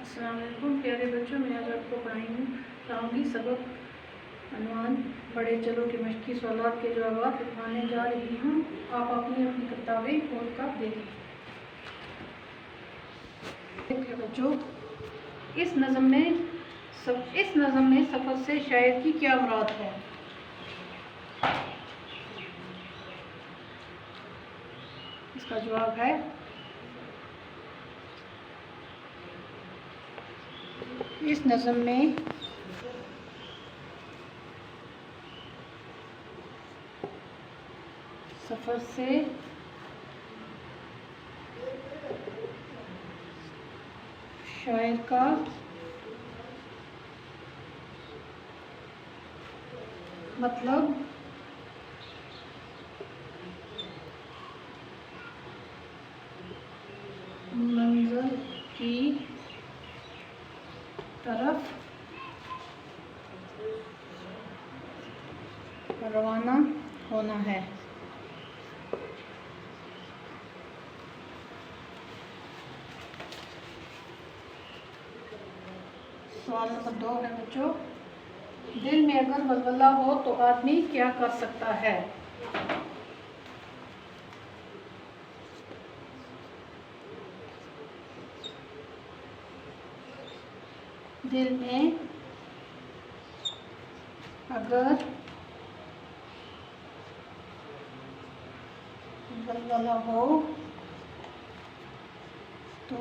अस्सलाम वालेकुम प्यारे बच्चों, मैं आज आपको पढ़ाऊँगी सबक अनुमान बड़े चलो के मशक़ी सवालात के जवाब लिखवाने जा रही हूँ। आप अपनी अपनी किताबें खोल कर देखें। बच्चों, इस नज़म में सफ़र से शायर की क्या मुराद है? इसका जवाब है इस नज़म में सफ़र से शायर का मतलब मंज़िल की तरफ रवाना होना है। सवाल नंबर 2 है बच्चों, दिल में अगर वलवला हो तो आदमी क्या कर सकता है? दिल में अगर वलवला हो तो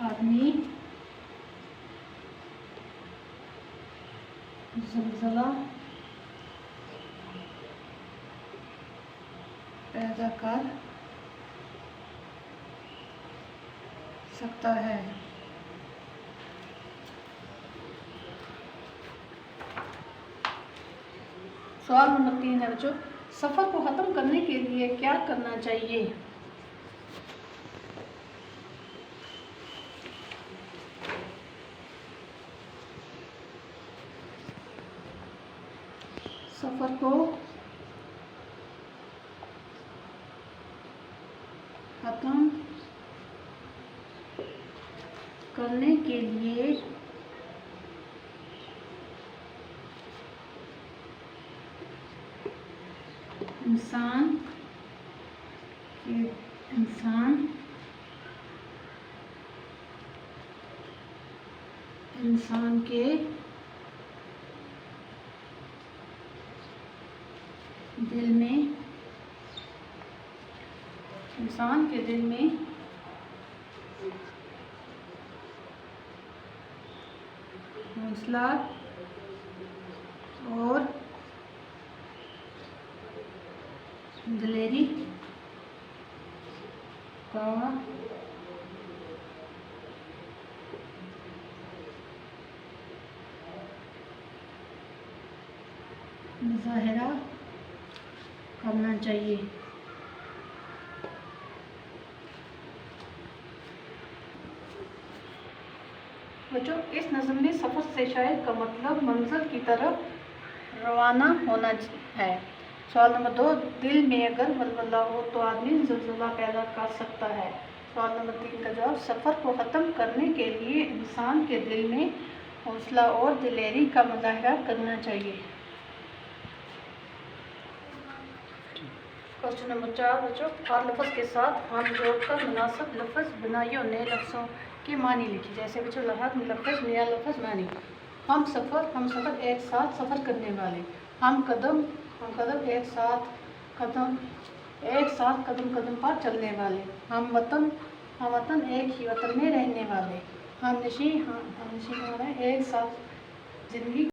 आदमी ज़लज़ला पैदा कर सकता है। सवाल नंबर 3 है बच्चों, सफ़र को ख़त्म करने के लिए क्या करना चाहिए? सफ़र को ख़त्म करने के लिए इंसान के दिल में हौसला और दिलेरी का मुज़ाहरा करना चाहिए। बच्चों, इस नज़म में सफ़र से शायर का मतलब मंजिल की तरफ रवाना होना है। सवाल नंबर 2, दिल में अगर वलवला हो तो आदमी ज़लज़ला पैदा कर सकता है। सवाल नंबर 3 का जवाब, सफ़र को ख़त्म करने के लिए इंसान के दिल में हौसला और दिलेरी का मुज़ाहरा करना चाहिए। क्वेश्चन नंबर 4 बच्चों, हर लफ्ज़ के साथ हम जोड़कर मुनासिब लफ्ज़ बनाइए और नए लफ्ज़ों के मानी लिखिए। जैसे बच्चों, लहद लफ्ज़, नया लफ्ज़, मानी। हम सफ़र एक साथ सफ़र करने वाले। हम कदम एक साथ कदम पर चलने वाले। हम वतन एक ही वतन में रहने वाले। हम नशी एक साथ ज़िंदगी